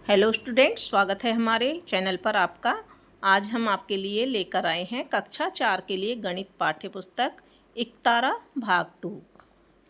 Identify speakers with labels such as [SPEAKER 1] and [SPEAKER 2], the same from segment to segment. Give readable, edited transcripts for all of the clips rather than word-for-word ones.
[SPEAKER 1] Hello students, स्वागत है हमारे चैनल पर आपका। आज हम आपके लिए लेकर आए हैं कक्षा 4 के लिए गणित पाठ्य पुस्तक इकतारा भाग 2।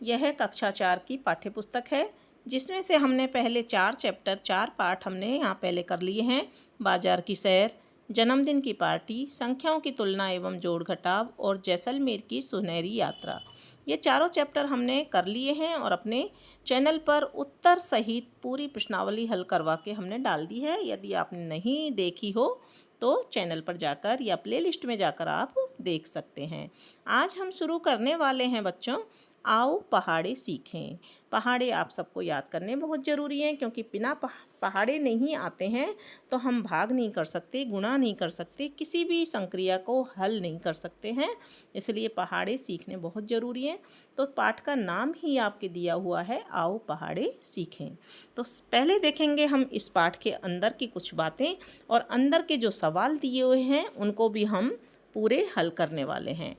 [SPEAKER 1] यह कक्षा 4 की पाठ्य पुस्तक है जिसमें से हमने पहले 4 पाठ हमने यहाँ पहले कर लिए हैं। बाजार की सैर, जन्मदिन की पार्टी, संख्याओं की तुलना एवं जोड़ घटाव और जैसलमेर की सुनहरी यात्रा। ये चारों चैप्टर हमने कर लिए हैं और अपने चैनल पर उत्तर सहित पूरी प्रश्नावली हल करवा के हमने डाल दी है। यदि आपने नहीं देखी हो तो चैनल पर जाकर या प्लेलिस्ट में जाकर आप देख सकते हैं। आज हम शुरू करने वाले हैं बच्चों, आओ पहाड़े सीखें। पहाड़े आप सबको याद करने बहुत ज़रूरी हैं, क्योंकि बिना पहाड़े नहीं आते हैं तो हम भाग नहीं कर सकते, गुणा नहीं कर सकते, किसी भी संक्रिया को हल नहीं कर सकते हैं। इसलिए पहाड़े सीखने बहुत ज़रूरी हैं। तो पाठ का नाम ही आपके दिया हुआ है, आओ पहाड़े सीखें। तो पहले देखेंगे हम इस पाठ के अंदर की कुछ बातें, और अंदर के जो सवाल दिए हुए हैं उनको भी हम पूरे हल करने वाले हैं।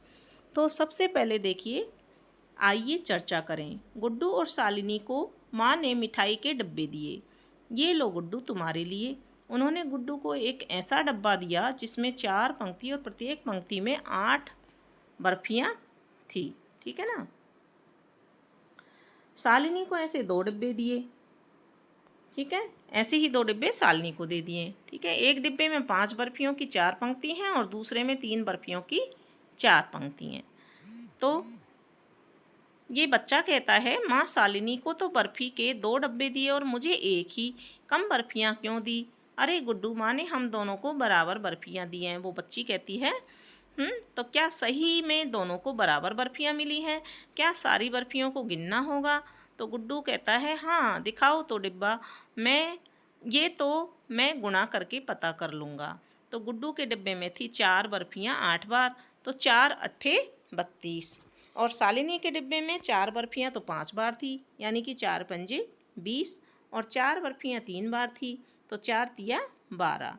[SPEAKER 1] तो सबसे पहले देखिए, आइए चर्चा करें। गुड्डू और शालिनी को माँ ने मिठाई के डब्बे दिए। ये लो गुड्डू, तुम्हारे लिए। उन्होंने गुड्डू को एक ऐसा डब्बा दिया जिसमें 4 पंक्ति और प्रत्येक पंक्ति में 8 बर्फियाँ थी। ठीक है ना। शालिनी को ऐसे 2 डिब्बे दिए। ठीक है, ऐसे ही 2 डिब्बे शालिनी को दे दिए। ठीक है, एक डिब्बे में 5 बर्फियों की 4 पंक्ति हैं और दूसरे में 3 बर्फियों की 4 पंक्ति हैं। तो ये बच्चा कहता है, माँ शालिनी को तो बर्फ़ी के 2 डब्बे दिए और मुझे एक ही, कम बर्फ़ियाँ क्यों दी? अरे गुड्डू, माँ ने हम दोनों को बराबर बर्फ़ियाँ दी हैं। वो बच्ची कहती है, तो क्या सही में दोनों को बराबर बर्फ़ियाँ मिली हैं? क्या सारी बर्फ़ियों को गिनना होगा? तो गुड्डू कहता है, हाँ दिखाओ तो डिब्बा, मैं गुणा करके पता कर लूँगा। तो गुड्डू के डिब्बे में थी 4 बर्फ़ियाँ 8 बार, तो 4 अट्ठे 32। और शालिनी के डिब्बे में 4 बर्फियाँ तो 5 बार थी, यानी कि 4 पंजे 20, और 4 बर्फियाँ 3 बार थी, तो 4 तिया 12।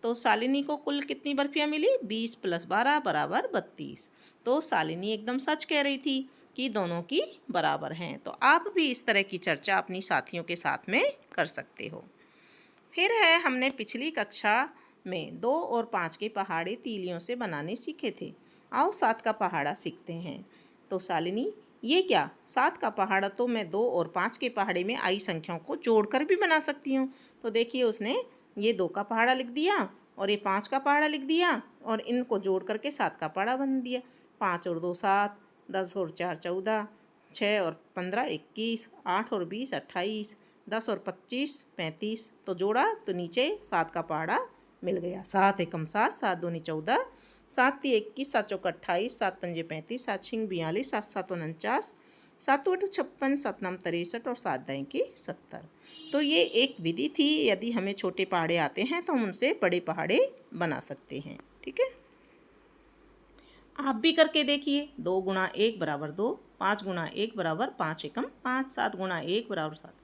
[SPEAKER 1] तो शालिनी को कुल कितनी बर्फियाँ मिली? 20 + 12 बराबर 32। तो शालिनी एकदम सच कह रही थी कि दोनों की बराबर हैं। तो आप भी इस तरह की चर्चा अपनी साथियों के साथ में कर सकते हो। फिर है, हमने पिछली कक्षा में 2 और 5 के पहाड़े तीलियों से बनाने सीखे थे। आओ 7 का पहाड़ा सीखते हैं। तो शालिनी, ये क्या? 7 का पहाड़ा तो मैं 2 और 5 के पहाड़े में आई संख्याओं को जोड़कर भी बना सकती हूँ। तो देखिए, उसने ये 2 का पहाड़ा लिख दिया और ये 5 का पहाड़ा लिख दिया और इनको जोड़ करके 7 का पहाड़ा बन दिया। 5 और 2 7, 10 और 4 14, 6 और 15 21, 8 और 20 28, 10 और 25 35। तो जोड़ा तो नीचे 7 का पहाड़ा मिल गया। 7 एकम 7, 7 दूनी 14, 7 ती 21, 7 चौका 28, 7 पंजे 35, 7 छिंग 42, 7 सात 49, 7 आठ 56, 7 नाम 63 और 7 दाएं की 70। तो ये एक विधि थी। यदि हमें छोटे पहाड़े आते हैं तो हम उनसे बड़े पहाड़े बना सकते हैं। ठीक है, आप भी करके देखिए। 2 गुणा 1 बराबर 2, 5 गुणा 1 बराबर 5 एकम 5, 7 गुणा 1 बराबर 7,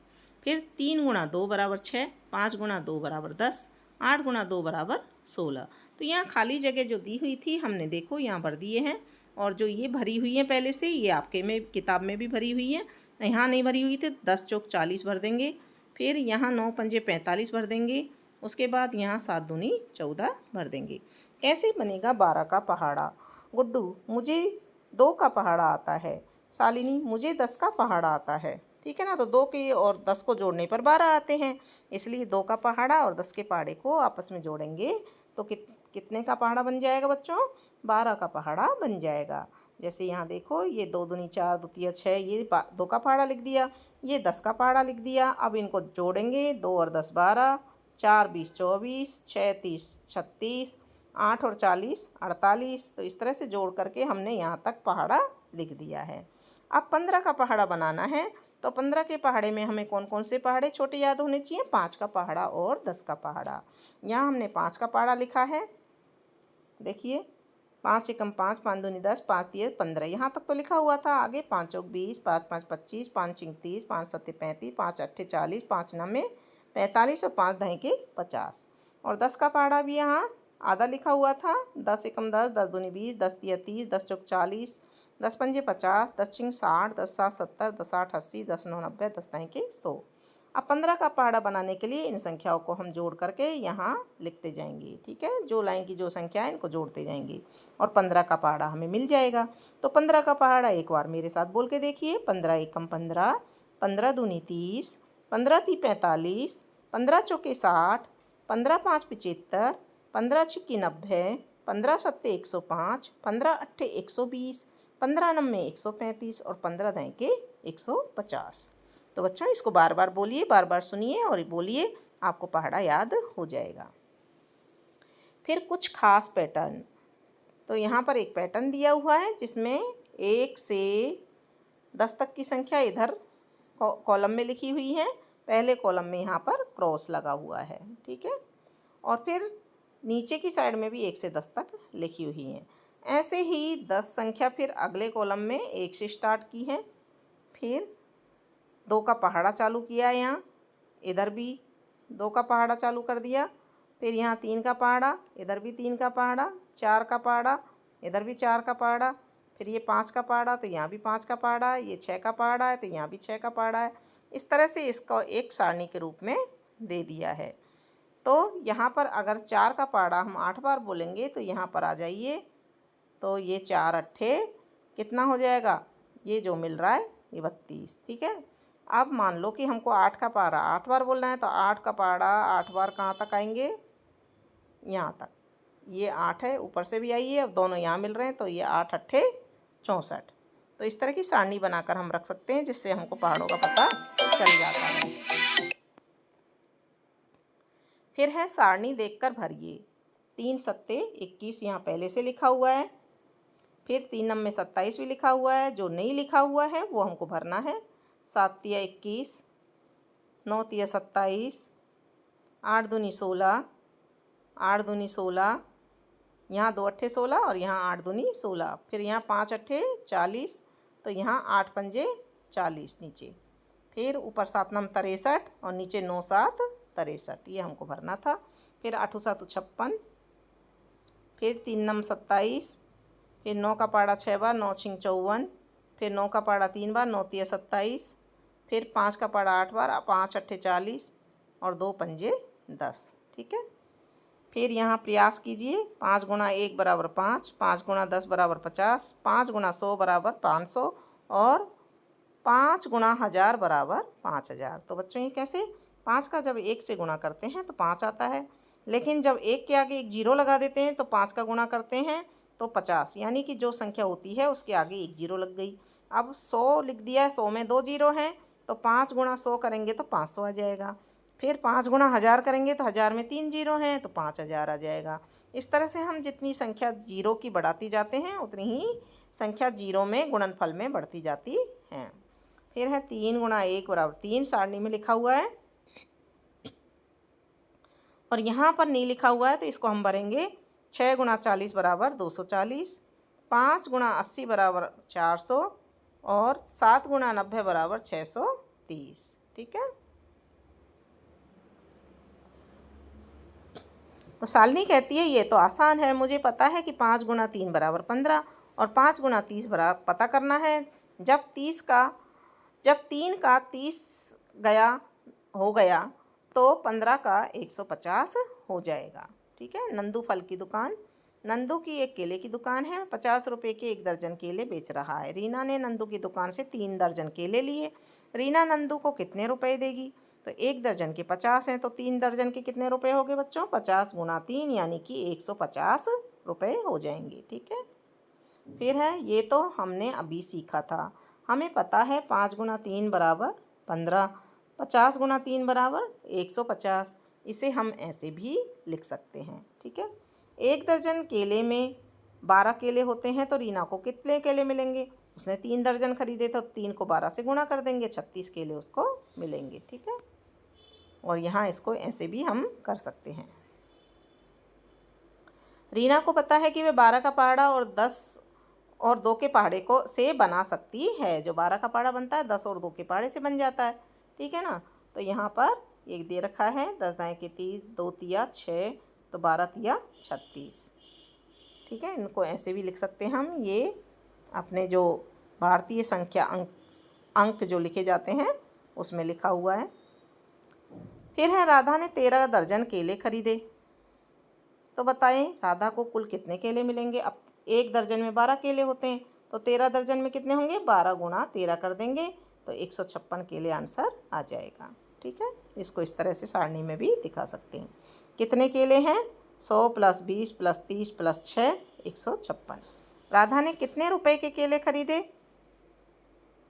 [SPEAKER 1] फिर 3 गुणा 2 बराबर 6, 5 गुणा 2 बराबर 10, 8 गुणा 2 बराबर 16। तो यहाँ खाली जगह जो दी हुई थी हमने देखो यहाँ भर दिए हैं, और जो ये भरी हुई हैं पहले से, ये आपके में किताब में भी भरी हुई हैं। यहाँ नहीं भरी हुई थी, 10 चौक 40 भर देंगे। फिर यहाँ 9 पंजे 45 भर देंगे। उसके बाद यहाँ 7 दूनी 14 भर देंगे। कैसे बनेगा 12 का पहाड़ा? गुड्डू, मुझे 2 का पहाड़ा आता है। शालिनी, मुझे 10 का पहाड़ा आता है। ठीक है ना। तो 2 के और 10 को जोड़ने पर 12 आते हैं, इसलिए 2 का पहाड़ा और 10 के पहाड़े को आपस में जोड़ेंगे तो कितने का पहाड़ा बन जाएगा बच्चों? 12 का पहाड़ा बन जाएगा। जैसे यहाँ देखो, ये 2 दूनी 4, 2 तिया 6, ये 2 का पहाड़ा लिख दिया, ये 10 का पहाड़ा लिख दिया। अब इनको जोड़ेंगे, 2 और 10 12, 4 20 24, 6 30 36, 8 और 40 48। तो इस तरह से जोड़ करके हमने यहाँ तक पहाड़ा लिख दिया है। अब 15 का पहाड़ा बनाना है। तो 15 के पहाड़े में हमें कौन कौन से पहाड़े छोटे याद होने चाहिए? 5 का पहाड़ा और 10 का पहाड़ा। यहाँ हमने 5 का पहाड़ा लिखा है। देखिए, 5 एकम 5, 5 दूनी 10, 5 तिया 15, यहाँ तक तो लिखा हुआ था। आगे 5 चौक 20, 5 5 25, 5 छिंग 30, 5 सत्ते 35, 5 अट्ठे 40, 5 नमे 45 और 5 दहें के 50। और 10 का पहाड़ा भी यहाँ आधा लिखा हुआ था। 10 एकम 10, 10 दूनी 20, 10 तिया 30, 10 चौक 40, 10 पंजे 50, 10 छिंग 60, 10 सात 70, 10 आठ 80, 10 नौ 90, 10 दहें के 100। अब 15 का पहाड़ा बनाने के लिए इन संख्याओं को हम जोड़ करके यहाँ लिखते जाएंगे, ठीक है। जो लाइन की जो संख्या है इनको जोड़ते जाएंगे और 15 का पहाड़ा हमें मिल जाएगा। तो 15 का पहाड़ा एक बार मेरे साथ बोल के देखिए। 15 एकम 15, 15 दूनी 30, 15 ती 45, 15 चौके 60, 15 पाँच 75, 15 छिक्की 90, 15 सत्ते 105, 15 अट्ठे 120, 15 नम्मे 135 और 15 दाएँ के 150। तो बच्चों इसको बार बार बोलिए, बार बार सुनिए और बोलिए, आपको पहाड़ा याद हो जाएगा। फिर कुछ खास पैटर्न। तो यहाँ पर एक पैटर्न दिया हुआ है जिसमें 1 से 10 तक की संख्या इधर कॉलम में लिखी हुई है। पहले कॉलम में यहाँ पर क्रॉस लगा हुआ है, ठीक है। और फिर नीचे की साइड में भी 1 से 10 तक लिखी हुई है। ऐसे ही 10 संख्या फिर अगले कॉलम में 1 से स्टार्ट की है। फिर 2 का पहाड़ा चालू किया, यहाँ इधर भी 2 का पहाड़ा चालू कर दिया। फिर यहाँ 3 का पहाड़ा, इधर भी 3 का पहाड़ा, 4 का पहाड़ा, इधर भी 4 का पहाड़ा। फिर ये 5 का पहाड़ा, तो यहाँ भी 5 का पहाड़ा है। ये 6 का पहाड़ा है, तो यहाँ भी 6 का पहाड़ा है। इस तरह से इसको एक सारणी के रूप में दे दिया है। तो यहाँ पर अगर 4 का पहाड़ा हम 8 बार बोलेंगे तो यहाँ पर आ जाइए। तो ये 4 अट्ठे कितना हो जाएगा, ये जो मिल रहा है ये 32, ठीक है। अब मान लो कि हमको 8 का पहाड़ा 8 बार बोलना है, तो 8 का पहाड़ा 8 बार कहाँ तक आएंगे, यहाँ तक। ये 8 है, ऊपर से भी आइए, अब दोनों यहाँ मिल रहे हैं, तो ये 8 अट्ठे 64। तो इस तरह की सारणी बनाकर हम रख सकते हैं जिससे हमको पहाड़ों का पता चल जाता है। फिर है सारणी देखकर भरिए। 3 सत्ते 21 यहाँ पहले से लिखा हुआ है। फिर 3 नम्मे 27 भी लिखा हुआ है। जो नहीं लिखा हुआ है वो हमको भरना है। 7 तिया 21, 9 तिया 27, 8 दूनी 16, 8 दूनी 16, यहाँ 2 अट्ठे 16 और यहाँ 8 दूनी 16। फिर यहाँ 5 अट्ठे 40, तो यहाँ 8 पंजे 40 नीचे। फिर ऊपर 7 नम 63 और नीचे 9 7 63, ये हमको भरना था। फिर 8 7 56, फिर 3 नम 27, फिर 9 का पहाड़ा 6 बार, 9 छिंग 54, फिर 9 का पहाड़ा 3 बार, 9 तिया 27, फिर 5 का पहाड़ा 8 बार, 5 अट्ठे 40 और 2 पंजे 10, ठीक है। फिर यहाँ प्रयास कीजिए। 5 गुणा 1 बराबर 5, 5 गुणा 10 बराबर 50, 5 गुणा 100 बराबर 500 और 5 गुणा 1000 बराबर 5000। तो बच्चों ये कैसे, 5 का जब 1 से गुणा करते हैं तो 5 आता है, लेकिन जब 1 के आगे एक जीरो लगा देते हैं तो 5 का गुणा करते हैं तो 50, यानी कि जो संख्या होती है उसके आगे एक जीरो लग गई। अब 100 लिख दिया है, 100 में 2 जीरो हैं, तो 5 गुणा 100 करेंगे तो 500 आ जाएगा। फिर 5 गुणा 1000 करेंगे तो 1000 में 3 जीरो हैं, तो 5000 आ जाएगा। इस तरह से हम जितनी संख्या जीरो की बढ़ाती जाते हैं उतनी ही संख्या जीरो में गुणनफल में बढ़ती जाती है। फिर है 3 गुणा 1 बराबर 3, सारणी में लिखा हुआ है और यहाँ पर नहीं लिखा हुआ है, तो इसको हम भरेंगे। 6 गुणा 40 बराबर 240, 5 गुणा 80 बराबर 400 और 7 गुणा 90 बराबर 630, ठीक है। तो सालनी कहती है ये तो आसान है, मुझे पता है कि 5 गुणा 3 बराबर 15 और 5 गुणा 30 बराबर पता करना है। जब 3 का 30 गया हो गया तो 15 का 150 हो जाएगा, ठीक है। नंदू फल की दुकान। नंदू की एक केले की दुकान है, 50 रुपये के 1 दर्जन केले बेच रहा है। रीना ने नंदू की दुकान से 3 दर्जन केले लिए। रीना नंदू को कितने रुपए देगी? तो 1 दर्जन के 50 हैं, तो 3 दर्जन के कितने रुपए हो गए बच्चों? 50 गुणा 3 यानी कि 150 रुपये हो जाएंगे, ठीक है। फिर है ये तो हमने अभी सीखा था, हमें पता है 5 गुणा 3 बराबर 15, 50 गुणा 3 बराबर 150। इसे हम ऐसे भी लिख सकते हैं, ठीक है। 1 दर्जन केले में 12 केले होते हैं, तो रीना को कितने केले मिलेंगे? उसने 3 दर्जन खरीदे, तो 3 को 12 से गुणा कर देंगे, 36 केले उसको मिलेंगे, ठीक है। और यहाँ इसको ऐसे भी हम कर सकते हैं। रीना को पता है कि वह 12 का पहाड़ा और 10 और 2 के पहाड़े को से बना सकती है। जो 12 का पहाड़ा बनता है 10 और 2 के पहाड़े से बन जाता है, ठीक है ना। तो यहाँ पर एक दे रखा है 10 दाएँ के 30, 2 तिया 6, तो 12 तिया 36, ठीक है। इनको ऐसे भी लिख सकते हैं हम। ये अपने जो भारतीय संख्या अंक जो लिखे जाते हैं उसमें लिखा हुआ है। फिर है राधा ने 13 दर्जन केले खरीदे। तो बताएं राधा को कुल कितने केले मिलेंगे। अब 1 दर्जन में 12 केले होते हैं, तो 13 दर्जन में कितने होंगे, 12 गुणा 13 कर देंगे तो 156 केले आंसर आ जाएगा। ठीक है, इसको इस तरह से सारणी में भी दिखा सकते हैं। कितने केले हैं, 100 + 20 + 30 + 6 156। राधा ने कितने रुपए के केले खरीदे,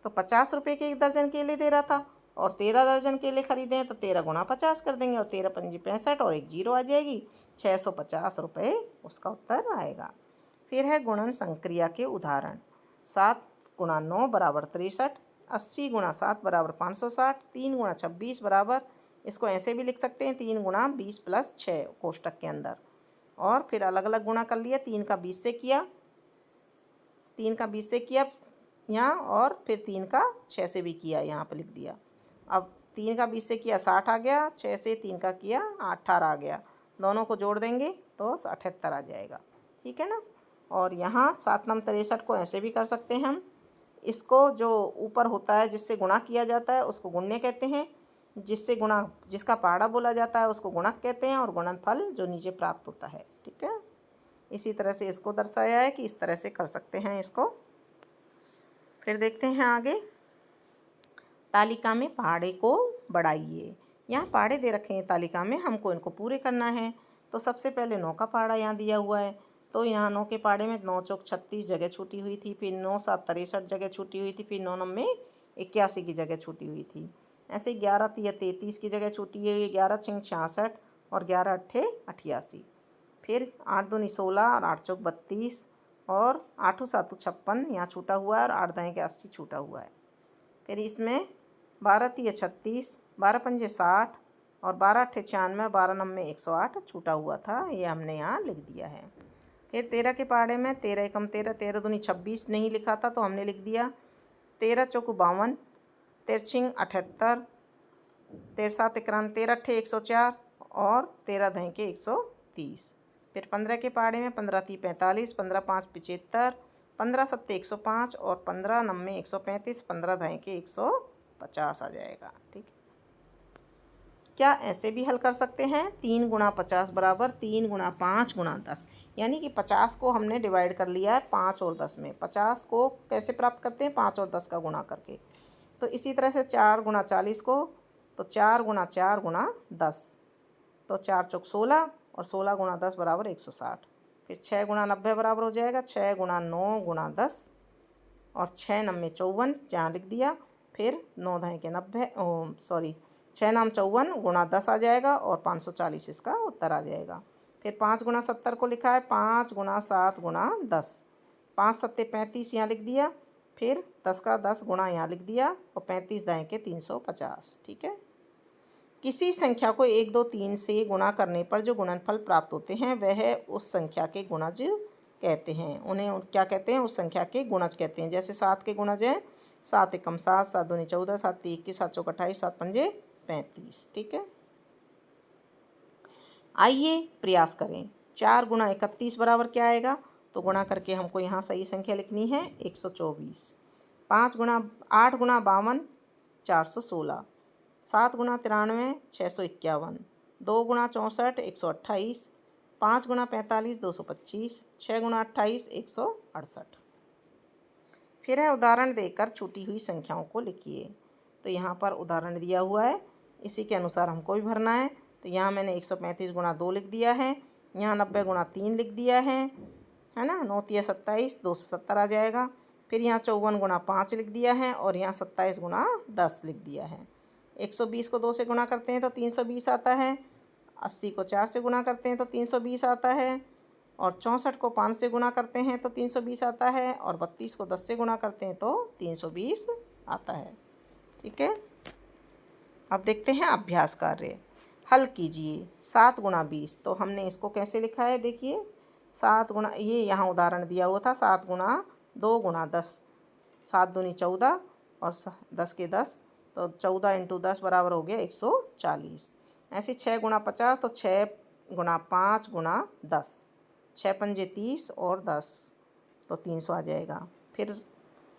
[SPEAKER 1] तो 50 रुपये के 1 दर्जन केले दे रहा था और 13 दर्जन केले खरीदे हैं तो 13 गुणा 50 कर देंगे और 13 पंजी 65 और 1 जीरो आ जाएगी, 650 रुपये उसका उत्तर आएगा। फिर है गुणन संक्रिया के उदाहरण। 7 × 9 = 63, 80 × 7 = 560, 3 × 26 बराबर, इसको ऐसे भी लिख सकते हैं 3 × 20 + 6 कोष्टक के अंदर। और फिर अलग अलग गुणा कर लिया, 3 का 20 से किया, 3 का 20 से किया यहाँ, और फिर 3 का 6 से भी किया, यहाँ पर लिख दिया। अब 3 का 20 से किया 60 आ गया, 6 से 3 का किया 18 आ गया, दोनों को जोड़ देंगे तो 78 आ जाएगा। ठीक है ना। और यहाँ 7 × 63 को ऐसे भी कर सकते हैं हम, इसको जो ऊपर होता है जिससे गुणा किया जाता है उसको गुण्य कहते हैं, जिसका पाड़ा बोला जाता है उसको गुणक कहते हैं, और गुणनफल जो नीचे प्राप्त होता है। ठीक है, इसी तरह से इसको दर्शाया है कि इस तरह से कर सकते हैं इसको। फिर देखते हैं आगे, तालिका में पहाड़े को बढ़ाइए। यहाँ पहाड़े दे रखे हैं तालिका में, हमको इनको पूरे करना है। तो सबसे पहले 9 का पहाड़ा यहाँ दिया हुआ है, तो यहाँ 9 के पहाड़े में 9 चौक 36 जगह छूटी हुई थी, फिर 9 7 63 जगह छूटी हुई थी, फिर 9 9 81 की जगह छूटी हुई थी। ऐसे 11 3 33 की जगह छूटी हुई, 11 6 66 और 11 8 88। फिर 8 दूनी 16 और 8 चौक 32 और 8 7 56 यहाँ छूटा हुआ है, और 8 10 के 80 छूटा हुआ है। फिर इसमें 12 3 36, 12 पंजे 60 और 12 8 96, 12 9 108 छूटा हुआ था, ये हमने यहाँ लिख दिया है। फिर 13 के पहाड़े में 13 एकम 13, 13 दूनी 26 नहीं लिखा था तो हमने लिख दिया, 13 चौक 52, 13 78, 13 7 91, 13 8 104 और 13 10 के 130। फिर 15 के पहाड़े में 15 3 45, 15 5 75, 15 7 105 और 15 9 135, 15 10 के 150 आ जाएगा। ठीक है, क्या ऐसे भी हल कर सकते हैं, 3 × 50 बराबर 3 × 5 × 10, यानी कि 50 को हमने डिवाइड कर लिया है 5 और 10 में। 50 को कैसे प्राप्त करते हैं, 5 और 10 का गुणा करके। तो इसी तरह से 4 × 40 को, तो 4 × 4 × 10, तो 4 चौक 16 और 16 × 10 = 160। फिर 6 × 90 बराबर हो जाएगा 6 × 9 × 10 और 6 9 54 यहाँ लिख दिया। फिर 9 10 के 90, 6 9 54 × 10 आ जाएगा और 540 इसका उत्तर आ जाएगा। फिर 5 × 70 को लिखा है 5 × 7 × 10, 5 7 35 यहाँ लिख दिया, फिर 10 का 10 गुणा यहाँ लिख दिया और 35 10 के 350। ठीक है, किसी संख्या को 1 2 3 से गुणा करने पर जो गुणनफल प्राप्त होते हैं वह उस संख्या के गुणज कहते हैं। उन्हें क्या कहते हैं, उस संख्या के गुणज कहते हैं। जैसे 7 के गुणज हैं 7 एकम 7, 7 दूनी 14, 7 3 21, 7 चौक 28, 7 पंजे 35। ठीक है, आइए प्रयास करें। 4 × 31 बराबर क्या आएगा, तो गुणा करके हमको यहाँ सही संख्या लिखनी है 124। 8 × 52 416, 7 × 93 651, 2 × 64 128, 5 × 45 225, 6 × 28 168। फिर है उदाहरण देकर छूटी हुई संख्याओं को लिखिए। तो यहाँ पर उदाहरण दिया हुआ है, इसी के अनुसार हमको भी भरना है। तो यहाँ मैंने 135 × 2 लिख दिया है, यहाँ 90 × 3 लिख दिया है ना, 9 3 27, 270 आ जाएगा। फिर यहाँ 54 × 5 लिख दिया है और यहाँ 27 × 10 लिख दिया है। 120 को 2 से गुणा करते हैं तो 320 आता है, 80 को 4 से गुणा करते हैं तो 320 आता है, और 64 को 5 से गुणा करते हैं तो 320 आता है, और 32 को 10 से गुणा करते हैं तो 320 आता है। ठीक है, अब देखते हैं अभ्यास कार्य। हल कीजिए। 7 × 20, तो हमने इसको कैसे लिखा है, देखिए 7 गुणा, ये यहाँ उदाहरण दिया हुआ था, 7 × 2 × 10, 7 दूनी 14 और 10 के 10, तो 14 × 10 बराबर हो गया 140। ऐसे 6 × 50, तो 6 × 5 × 10, 6 पंजे 30 और 10, तो 300 आ जाएगा। फिर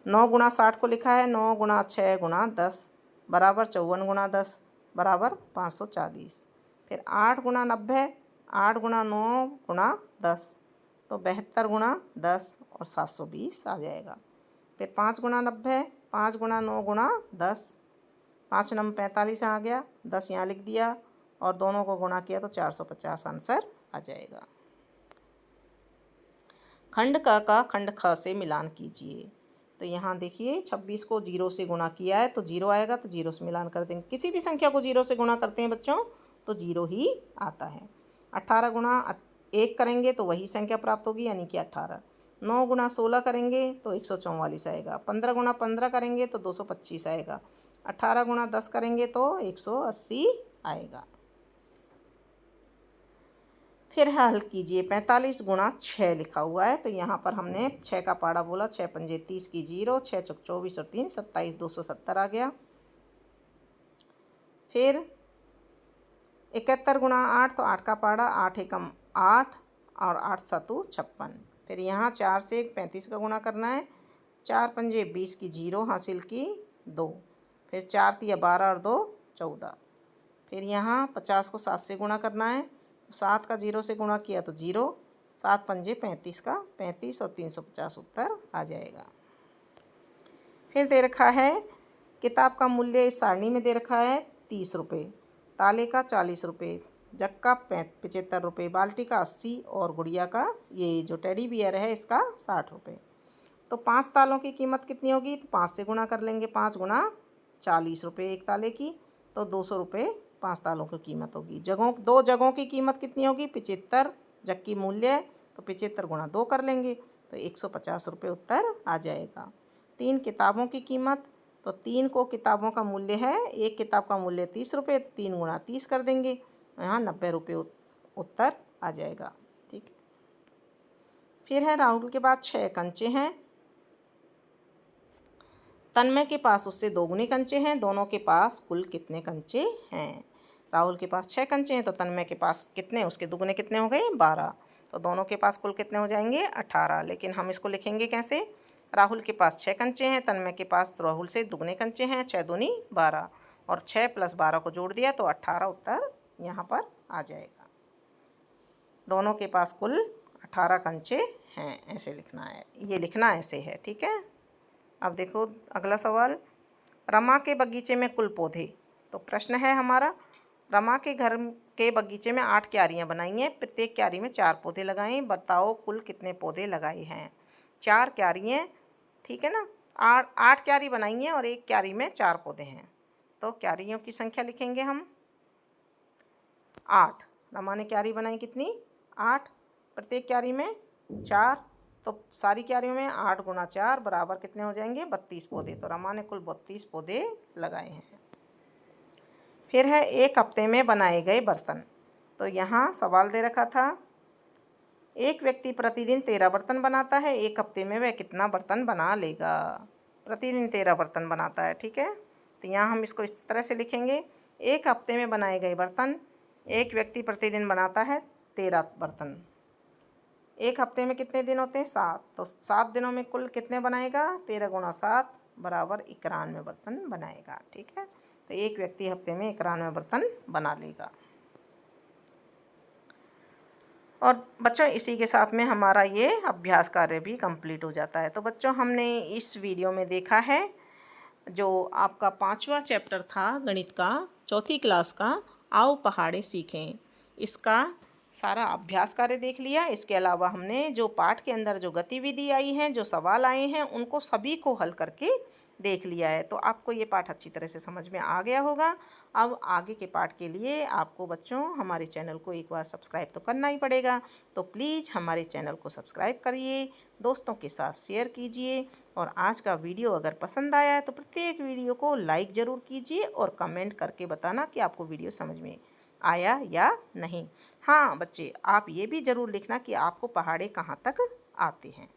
[SPEAKER 1] 9 × 60 को लिखा है 9 × 6 × 10 बराबर 54 × 10, बराबर 540। फिर 8 गुणा 90, 8 गुणा 9 गुणा 10, तो 72 गुणा 10 और 720 आ जाएगा। फिर 5 गुणा 90, 5 गुणा 9 गुणा 10, 5 9 45 आ गया, 10 यहाँ लिख दिया और दोनों को गुणा किया तो 450 आंसर आ जाएगा। खंड क का खंड ख से मिलान कीजिए। तो यहाँ देखिए 26 को 0 से गुणा किया है तो 0 आएगा, तो 0 से मिलान कर देंगे। किसी भी संख्या को 0 से गुणा करते हैं बच्चों तो 0 ही आता है। 18 गुणा 1 करेंगे तो वही संख्या प्राप्त होगी, यानी कि 18। 9 गुणा 16 करेंगे तो 144 आएगा। 15 गुणा 15 करेंगे तो 225 आएगा। 18 गुणा 10 करेंगे तो 180 आएगा। फिर हल कीजिए। 45 गुणा 6 लिखा हुआ है, तो यहाँ पर हमने 6 का पाड़ा बोला, 6 पंजे 30 की 0, 6 चौक 24 और 3 27, 270 आ गया। फिर 71 गुणा 8, तो 8 का पाड़ा, 8 एकम 8 और 8 सतु 56। फिर यहाँ 4 से 35 का गुणा करना है, 4 पंजे 20 की 0 हासिल की 2, फिर 4 तिया 12 और 2 14। फिर यहाँ 50 को 7 से गुणा करना है, 7 का 0 से गुणा किया तो 0, 7 पंजे 35 का 35 और 350 उत्तर आ जाएगा। फिर दे रखा है किताब का मूल्य इस सारणी में दे रखा है 30 रुपये, ताले का 40 रुपये, जग का 75 रुपये, बाल्टी का 80 और गुड़िया का ये जो टेडी बियर है इसका 60 रुपये। तो 5 तालों की कीमत कितनी होगी, तो 5 से गुणा कर लेंगे। 5 गुणा 40 रुपये एक ताले की, तो 200 रुपये 5 तालों की कीमत होगी। दो जगहों की कीमत कितनी होगी, 75 जग की मूल्य, तो 75 गुणा 2 कर लेंगे तो 150 रुपये उत्तर आ जाएगा। 3 किताबों की कीमत, तो 3 को किताबों का मूल्य है, एक किताब का मूल्य 30 रुपये, तो 3 गुणा 30 कर देंगे, तो यहाँ 90 रुपये उत्तर आ जाएगा। ठीक है। फिर है राहुल के पास 6 कंचे हैं, तन्मय के पास उससे 2 गुने कंचे हैं, दोनों के पास कुल कितने कंचे हैं। राहुल के पास 6 कंचे हैं तो तन्मय के पास कितने, उसके दुगुने कितने हो गए 12, तो दोनों के पास कुल कितने हो जाएंगे 18। लेकिन हम इसको लिखेंगे कैसे, राहुल के पास 6 कंचे हैं, तन्मय के पास राहुल से दुगने कंचे हैं, 6 दूनी 12 और 6 + 12 को जोड़ दिया तो 18 उत्तर यहाँ पर आ जाएगा। दोनों के पास कुल 18 कंचे हैं, ऐसे लिखना है, ये लिखना ऐसे है। ठीक है। अब देखो अगला सवाल, रमा के बगीचे में कुल पौधे, तो प्रश्न है हमारा, रमा के घर के बगीचे में 8 क्यारियाँ बनाई हैं, प्रत्येक क्यारी में 4 पौधे लगाए, बताओ कुल कितने पौधे लगाए हैं। 4 क्यारियाँ, ठीक है ना, 8 क्यारी बनाई हैं और एक क्यारी में 4 पौधे हैं, तो क्यारियों की संख्या लिखेंगे हम 8। रमा ने क्यारी बनाई कितनी 8, प्रत्येक क्यारी में 4, तो सारी क्यारियों में 8 गुणा 4 बराबर कितने हो जाएंगे 32 पौधे, तो रमा ने कुल 32 पौधे लगाए हैं। फिर है एक हफ्ते में बनाए गए बर्तन, तो यहाँ सवाल दे रखा था, एक व्यक्ति प्रतिदिन 13 बर्तन बनाता है, एक हफ्ते में वह कितना बर्तन बना लेगा। प्रतिदिन 13 बर्तन बनाता है, ठीक है, तो यहाँ हम इसको इस तरह से लिखेंगे, एक हफ्ते में बनाए गए बर्तन, एक व्यक्ति प्रतिदिन बनाता है 13 बर्तन, एक हफ्ते में कितने दिन होते हैं 7, तो 7 दिनों में कुल कितने बनाएगा 13 गुणा 7 बराबर 91 बर्तन बनाएगा। ठीक है, तो एक व्यक्ति हफ्ते में 91 बर्तन बना लेगा। और बच्चों इसी के साथ में हमारा ये अभ्यास कार्य भी कंप्लीट हो जाता है। तो बच्चों हमने इस वीडियो में देखा है जो आपका 5वां चैप्टर था गणित का, 4th क्लास का, आओ पहाड़े सीखें, इसका सारा अभ्यास कार्य देख लिया। इसके अलावा हमने जो पाठ के अंदर जो गतिविधि आई हैं, जो सवाल आए हैं, उनको सभी को हल करके देख लिया है। तो आपको ये पाठ अच्छी तरह से समझ में आ गया होगा। अब आगे के पाठ के लिए आपको बच्चों हमारे चैनल को एक बार सब्सक्राइब तो करना ही पड़ेगा, तो प्लीज़ हमारे चैनल को सब्सक्राइब करिए, दोस्तों के साथ शेयर कीजिए, और आज का वीडियो अगर पसंद आया है तो प्रत्येक वीडियो को लाइक ज़रूर कीजिए और कमेंट करके बताना कि आपको वीडियो समझ में आया या नहीं। हाँ बच्चे, आप ये भी ज़रूर लिखना कि आपको पहाड़े कहाँ तक आते हैं।